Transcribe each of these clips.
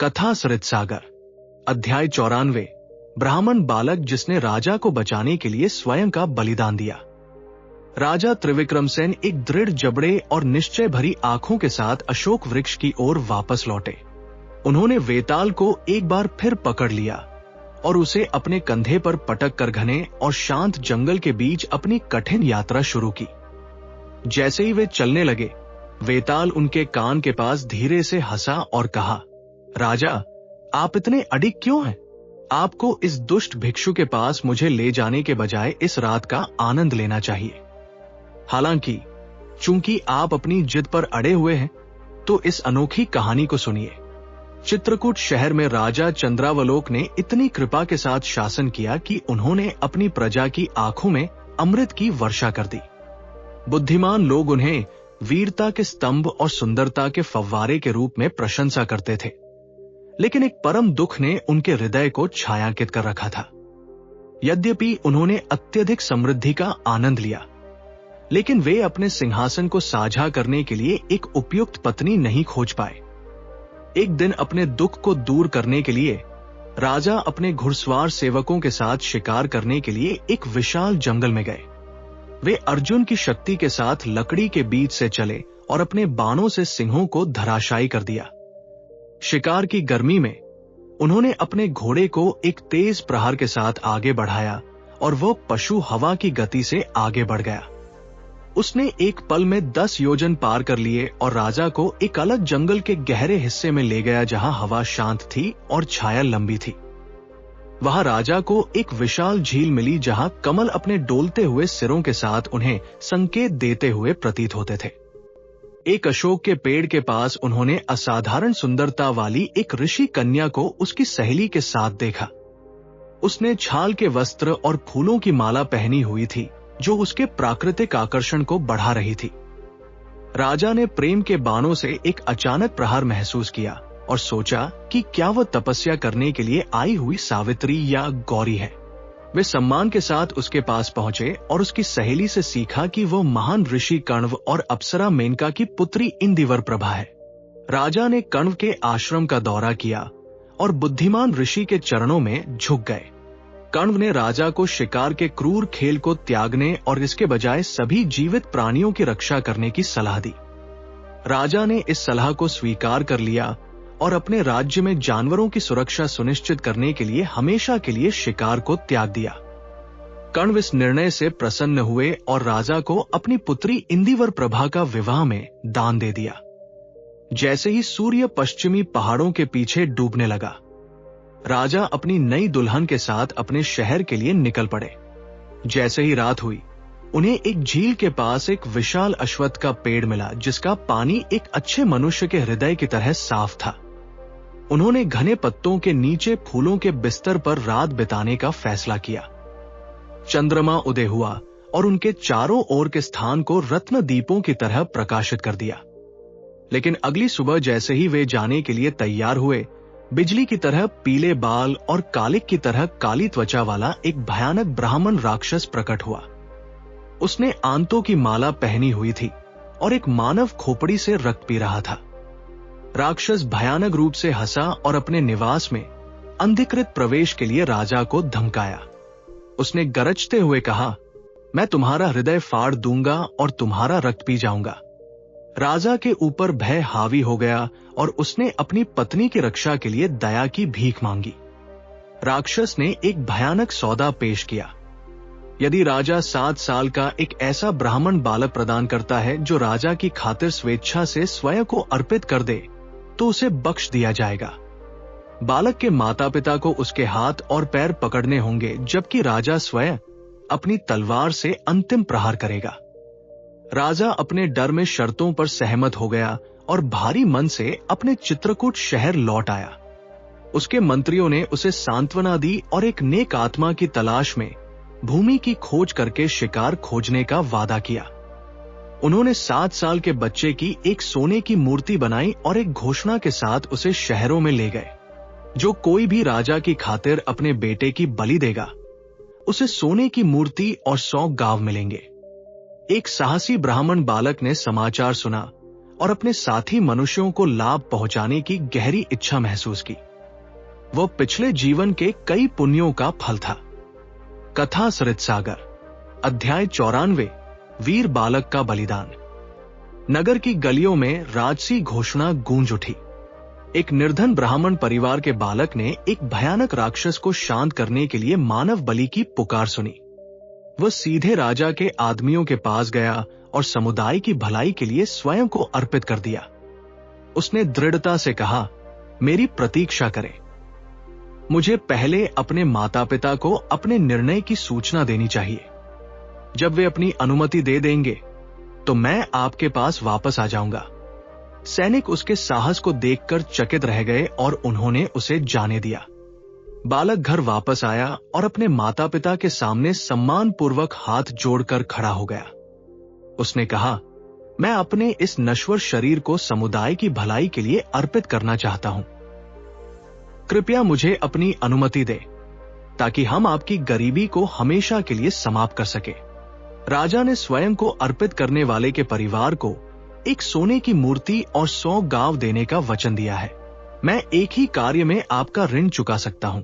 कथा सरितसागर। अध्याय 94। ब्राह्मण बालक जिसने राजा को बचाने के लिए स्वयं का बलिदान दिया। राजा त्रिविक्रमसेन एक दृढ़ जबड़े और निश्चय भरी आंखों के साथ अशोक वृक्ष की ओर वापस लौटे। उन्होंने वेताल को एक बार फिर पकड़ लिया और उसे अपने कंधे पर पटक कर घने और शांत जंगल के बीच अपनी कठिन यात्रा शुरू की। जैसे ही वे चलने लगे, वेताल उनके कान के पास धीरे से हंसा और कहा, राजा, आप इतने अडिग क्यों हैं? आपको इस दुष्ट भिक्षु के पास मुझे ले जाने के बजाय इस रात का आनंद लेना चाहिए। हालांकि चूंकि आप अपनी जिद पर अड़े हुए हैं, तो इस अनोखी कहानी को सुनिए। चित्रकूट शहर में राजा चंद्रावलोक ने इतनी कृपा के साथ शासन किया कि उन्होंने अपनी प्रजा की आंखों में अमृत की वर्षा कर दी। बुद्धिमान लोग उन्हें वीरता के स्तंभ और सुंदरता के फव्वारे के रूप में प्रशंसा करते थे, लेकिन एक परम दुख ने उनके हृदय को छायांकित कर रखा था। यद्यपि उन्होंने अत्यधिक समृद्धि का आनंद लिया, लेकिन वे अपने सिंहासन को साझा करने के लिए एक उपयुक्त पत्नी नहीं खोज पाए। एक दिन अपने दुख को दूर करने के लिए राजा अपने घुड़सवार सेवकों के साथ शिकार करने के लिए एक विशाल जंगल में गए। वे अर्जुन की शक्ति के साथ लकड़ी के बीच से चले और अपने बाणों से सिंहों को धराशायी कर दिया। शिकार की गर्मी में उन्होंने अपने घोड़े को एक तेज प्रहार के साथ आगे बढ़ाया और वह पशु हवा की गति से आगे बढ़ गया। उसने एक पल में 10 योजन पार कर लिए और राजा को एक अलग जंगल के गहरे हिस्से में ले गया, जहां हवा शांत थी और छाया लंबी थी। वहां राजा को एक विशाल झील मिली, जहां कमल अपने डोलते हुए सिरों के साथ उन्हें संकेत देते हुए प्रतीत होते थे। एक अशोक के पेड़ के पास उन्होंने असाधारण सुंदरता वाली एक ऋषि कन्या को उसकी सहेली के साथ देखा। उसने छाल के वस्त्र और फूलों की माला पहनी हुई थी, जो उसके प्राकृतिक आकर्षण को बढ़ा रही थी। राजा ने प्रेम के बाणों से एक अचानक प्रहार महसूस किया और सोचा कि क्या वह तपस्या करने के लिए आई हुई सावित्री या गौरी है। वे सम्मान के साथ उसके पास पहुंचे और उसकी सहेली से सीखा कि वह महान ऋषि कण्व और अप्सरा मेनका की पुत्री इंदिवर प्रभा है। राजा ने कण्व के आश्रम का दौरा किया और बुद्धिमान ऋषि के चरणों में झुक गए। कण्व ने राजा को शिकार के क्रूर खेल को त्यागने और इसके बजाय सभी जीवित प्राणियों की रक्षा करने की सलाह दी। राजा ने इस सलाह को स्वीकार कर लिया और अपने राज्य में जानवरों की सुरक्षा सुनिश्चित करने के लिए हमेशा के लिए शिकार को त्याग दिया। कण्व इस निर्णय से प्रसन्न हुए और राजा को अपनी पुत्री इंदिवर प्रभा का विवाह में दान दे दिया। जैसे ही सूर्य पश्चिमी पहाड़ों के पीछे डूबने लगा, राजा अपनी नई दुल्हन के साथ अपने शहर के लिए निकल पड़े। जैसे ही रात हुई, उन्हें एक झील के पास एक विशाल अश्वत्थ का पेड़ मिला, जिसका पानी एक अच्छे मनुष्य के हृदय की तरह साफ था। उन्होंने घने पत्तों के नीचे फूलों के बिस्तर पर रात बिताने का फैसला किया। चंद्रमा उदय हुआ और उनके चारों ओर के स्थान को रत्न दीपों की तरह प्रकाशित कर दिया। लेकिन अगली सुबह जैसे ही वे जाने के लिए तैयार हुए, बिजली की तरह पीले बाल और कालिक की तरह काली त्वचा वाला एक भयानक ब्राह्मण राक्षस प्रकट हुआ। उसने आंतों की माला पहनी हुई थी और एक मानव खोपड़ी से रक्त पी रहा था। राक्षस भयानक रूप से हंसा और अपने निवास में अनधिकृत प्रवेश के लिए राजा को धमकाया। उसने गरजते हुए कहा, मैं तुम्हारा हृदय फाड़ दूंगा और तुम्हारा रक्त पी जाऊंगा। राजा के ऊपर भय हावी हो गया और उसने अपनी पत्नी की रक्षा के लिए दया की भीख मांगी। राक्षस ने एक भयानक सौदा पेश किया। यदि राजा 7 साल का एक ऐसा ब्राह्मण बालक प्रदान करता है जो राजा की खातिर स्वेच्छा से स्वयं को अर्पित कर दे, तो उसे बख्श दिया जाएगा। बालक के माता पिता को उसके हाथ और पैर पकड़ने होंगे, जबकि राजा स्वयं अपनी तलवार से अंतिम प्रहार करेगा। राजा अपने डर में शर्तों पर सहमत हो गया और भारी मन से अपने चित्रकूट शहर लौट आया। उसके मंत्रियों ने उसे सांत्वना दी और एक नेक आत्मा की तलाश में भूमि की खोज करके शिकार खोजने का वादा किया। उन्होंने 7 साल के बच्चे की एक सोने की मूर्ति बनाई और एक घोषणा के साथ उसे शहरों में ले गए। जो कोई भी राजा की खातिर अपने बेटे की बलि देगा, उसे सोने की मूर्ति और 100 गांव मिलेंगे। एक साहसी ब्राह्मण बालक ने समाचार सुना और अपने साथी मनुष्यों को लाभ पहुंचाने की गहरी इच्छा महसूस की। वो पिछले जीवन के कई पुण्यों का फल था। कथा सरितसागर, अध्याय 94, वीर बालक का बलिदान। नगर की गलियों में राजसी घोषणा गूंज उठी। एक निर्धन ब्राह्मण परिवार के बालक ने एक भयानक राक्षस को शांत करने के लिए मानव बलि की पुकार सुनी। वह सीधे राजा के आदमियों के पास गया और समुदाय की भलाई के लिए स्वयं को अर्पित कर दिया। उसने दृढ़ता से कहा, मेरी प्रतीक्षा करें। मुझे पहले अपने माता पिता को अपने निर्णय की सूचना देनी चाहिए। जब वे अपनी अनुमति दे देंगे तो मैं आपके पास वापस आ जाऊंगा। सैनिक उसके साहस को देखकर चकित रह गए और उन्होंने उसे जाने दिया। बालक घर वापस आया और अपने माता पिता के सामने सम्मानपूर्वक हाथ जोड़कर खड़ा हो गया। उसने कहा, मैं अपने इस नश्वर शरीर को समुदाय की भलाई के लिए अर्पित करना चाहता हूं। कृपया मुझे अपनी अनुमति दे ताकि हम आपकी गरीबी को हमेशा के लिए समाप्त कर सके। राजा ने स्वयं को अर्पित करने वाले के परिवार को एक सोने की मूर्ति और 100 गांव देने का वचन दिया है। मैं एक ही कार्य में आपका ऋण चुका सकता हूं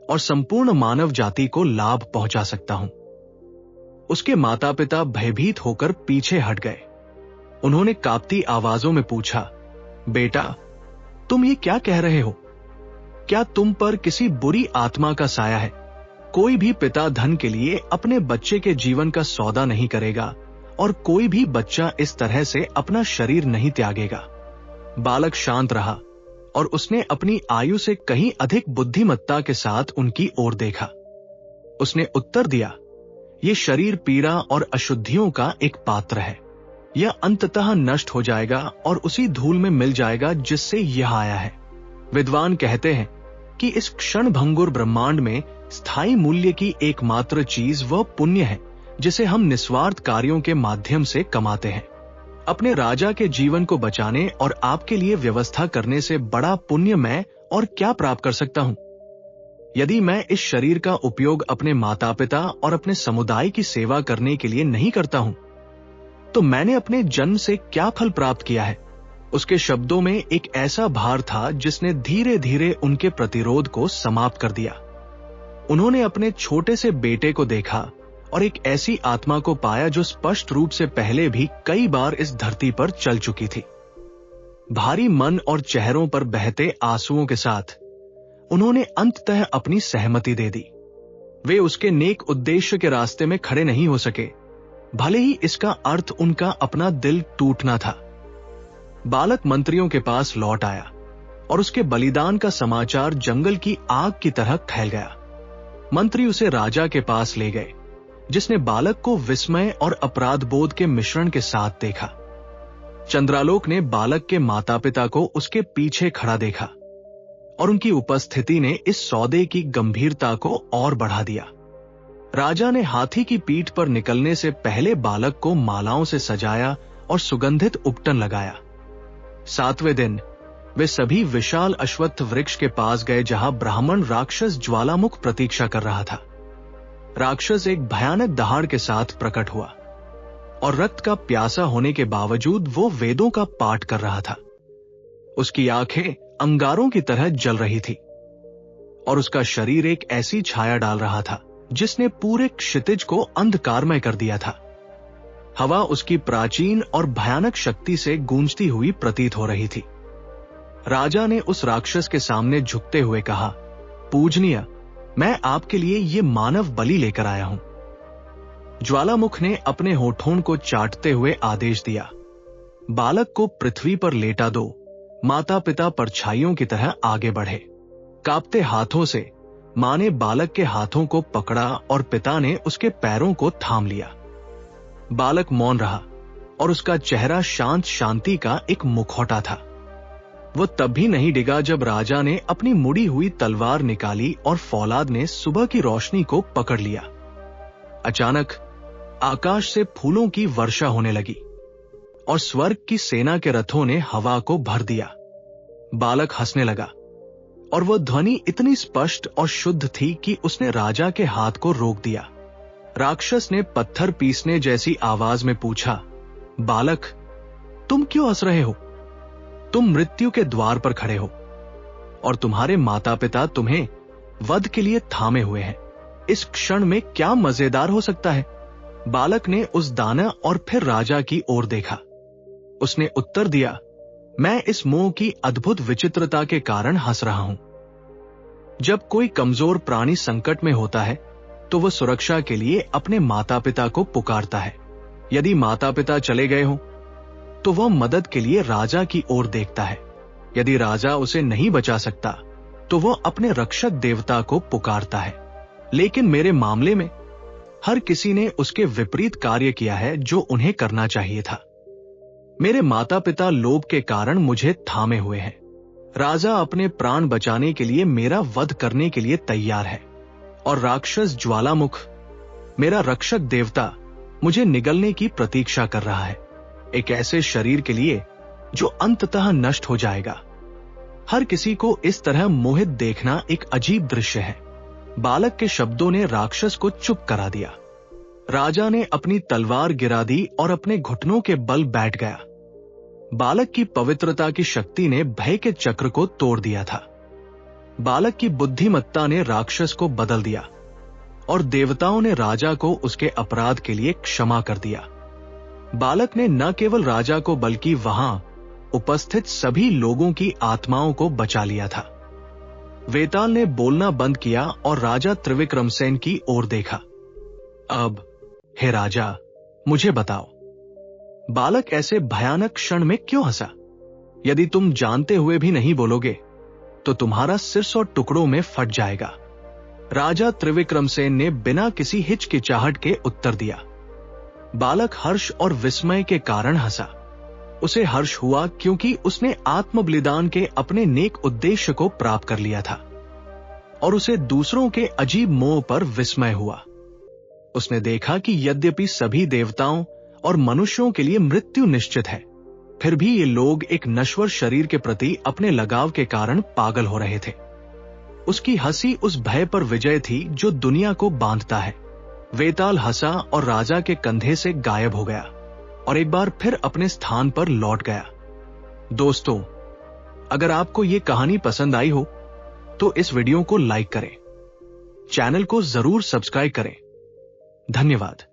और संपूर्ण मानव जाति को लाभ पहुंचा सकता हूं। उसके माता पिता भयभीत होकर पीछे हट गए। उन्होंने कांपती आवाजों में पूछा, बेटा, तुम ये क्या कह रहे हो? क्या तुम पर किसी बुरी आत्मा का साया है? कोई भी पिता धन के लिए अपने बच्चे के जीवन का सौदा नहीं करेगा और कोई भी बच्चा इस तरह से अपना शरीर नहीं त्यागेगा। बालक शांत रहा और उसने अपनी आयु से कहीं अधिक बुद्धिमत्ता के साथ उनकी ओर देखा। उसने उत्तर दिया, ये शरीर पीड़ा और अशुद्धियों का एक पात्र है। यह अंततः नष्ट हो जाएगा और उसी धूल में मिल जाएगा जिससे यह आया है। विद्वान कहते हैं कि इस क्षण भंगुर ब्रह्मांड में स्थायी मूल्य की एकमात्र चीज वह पुण्य है जिसे हम निस्वार्थ कार्यों के माध्यम से कमाते हैं। अपने राजा के जीवन को बचाने और आपके लिए व्यवस्था करने से बड़ा पुण्य मैं और क्या प्राप्त कर सकता हूं? यदि मैं इस शरीर का उपयोग अपने माता पिता और अपने समुदाय की सेवा करने के लिए नहीं करता हूं, तो मैंने अपने जन्म से क्या फल प्राप्त किया है? उसके शब्दों में एक ऐसा भार था जिसने धीरे धीरे उनके प्रतिरोध को समाप्त कर दिया। उन्होंने अपने छोटे से बेटे को देखा और एक ऐसी आत्मा को पाया जो स्पष्ट रूप से पहले भी कई बार इस धरती पर चल चुकी थी। भारी मन और चेहरों पर बहते आंसुओं के साथ उन्होंने अंततः अपनी सहमति दे दी। वे उसके नेक उद्देश्य के रास्ते में खड़े नहीं हो सके, भले ही इसका अर्थ उनका अपना दिल टूटना था। बालक मंत्रियों के पास लौट आया और उसके बलिदान का समाचार जंगल की आग की तरह फैल गया। मंत्री उसे राजा के पास ले गए, जिसने बालक को विस्मय और अपराध बोध के मिश्रण के साथ देखा। चंद्रालोक ने बालक के माता पिता को उसके पीछे खड़ा देखा और उनकी उपस्थिति ने इस सौदे की गंभीरता को और बढ़ा दिया। राजा ने हाथी की पीठ पर निकलने से पहले बालक को मालाओं से सजाया और सुगंधित उपटन लगाया। 7वें दिन वे सभी विशाल अश्वत्थ वृक्ष के पास गए जहां ब्राह्मण राक्षस ज्वालामुख प्रतीक्षा कर रहा था। राक्षस एक भयानक दहाड़ के साथ प्रकट हुआ और रक्त का प्यासा होने के बावजूद वो वेदों का पाठ कर रहा था। उसकी आंखें अंगारों की तरह जल रही थी और उसका शरीर एक ऐसी छाया डाल रहा था जिसने पूरे क्षितिज को अंधकारमय कर दिया था। हवा उसकी प्राचीन और भयानक शक्ति से गूंजती हुई प्रतीत हो रही थी। राजा ने उस राक्षस के सामने झुकते हुए कहा, पूजनीय, मैं आपके लिए ये मानव बलि लेकर आया हूं। ज्वालामुख ने अपने होठों को चाटते हुए आदेश दिया, बालक को पृथ्वी पर लेटा दो। माता पिता परछाइयों की तरह आगे बढ़े। कांपते हाथों से मां ने बालक के हाथों को पकड़ा और पिता ने उसके पैरों को थाम लिया। बालक मौन रहा और उसका चेहरा शांत शांति का एक मुखौटा था। वो तब भी नहीं डिगा जब राजा ने अपनी मुड़ी हुई तलवार निकाली और फौलाद ने सुबह की रोशनी को पकड़ लिया। अचानक आकाश से फूलों की वर्षा होने लगी और स्वर्ग की सेना के रथों ने हवा को भर दिया। बालक हंसने लगा और वह ध्वनि इतनी स्पष्ट और शुद्ध थी कि उसने राजा के हाथ को रोक दिया। राक्षस ने पत्थर पीसने जैसी आवाज में पूछा, बालक, तुम क्यों हंस रहे हो? तुम मृत्यु के द्वार पर खड़े हो और तुम्हारे माता पिता तुम्हें वध के लिए थामे हुए हैं। इस क्षण में क्या मजेदार हो सकता है? बालक ने उस दाना और फिर राजा की ओर देखा। उसने उत्तर दिया, मैं इस मोह की अद्भुत विचित्रता के कारण हंस रहा हूं। जब कोई कमजोर प्राणी संकट में होता है तो वह सुरक्षा के लिए अपने माता पिता को पुकारता है। यदि माता पिता चले गए हों तो वह मदद के लिए राजा की ओर देखता है। यदि राजा उसे नहीं बचा सकता तो वह अपने रक्षक देवता को पुकारता है। लेकिन मेरे मामले में हर किसी ने उसके विपरीत कार्य किया है जो उन्हें करना चाहिए था। मेरे माता पिता लोभ के कारण मुझे थामे हुए हैं। राजा अपने प्राण बचाने के लिए मेरा वध करने के लिए तैयार है और राक्षस ज्वालामुख, मेरा रक्षक देवता, मुझे निगलने की प्रतीक्षा कर रहा है, एक ऐसे शरीर के लिए जो अंततः नष्ट हो जाएगा। हर किसी को इस तरह मोहित देखना एक अजीब दृश्य है। बालक के शब्दों ने राक्षस को चुप करा दिया। राजा ने अपनी तलवार गिरा दी और अपने घुटनों के बल बैठ गया। बालक की पवित्रता की शक्ति ने भय के चक्र को तोड़ दिया था। बालक की बुद्धिमत्ता ने राक्षस को बदल दिया और देवताओं ने राजा को उसके अपराध के लिए क्षमा कर दिया। बालक ने न केवल राजा को बल्कि वहां उपस्थित सभी लोगों की आत्माओं को बचा लिया था। वेताल ने बोलना बंद किया और राजा त्रिविक्रमसेन की ओर देखा। अब हे राजा, मुझे बताओ, बालक ऐसे भयानक क्षण में क्यों हंसा? यदि तुम जानते हुए भी नहीं बोलोगे तो तुम्हारा सिर 100 टुकड़ों में फट जाएगा। राजा त्रिविक्रमसेन ने बिना किसी हिचकिचाहट के उत्तर दिया। बालक हर्ष और विस्मय के कारण हंसा। उसे हर्ष हुआ क्योंकि उसने आत्म बलिदान के अपने नेक उद्देश्य को प्राप्त कर लिया था, और उसे दूसरों के अजीब मोह पर विस्मय हुआ। उसने देखा कि यद्यपि सभी देवताओं और मनुष्यों के लिए मृत्यु निश्चित है, फिर भी ये लोग एक नश्वर शरीर के प्रति अपने लगाव के कारण पागल हो रहे थे। उसकी हंसी उस भय पर विजय थी जो दुनिया को बांधता है। वेताल हंसा और राजा के कंधे से गायब हो गया और एक बार फिर अपने स्थान पर लौट गया। दोस्तों, अगर आपको ये कहानी पसंद आई हो तो इस वीडियो को लाइक करें, चैनल को जरूर सब्सक्राइब करें। धन्यवाद।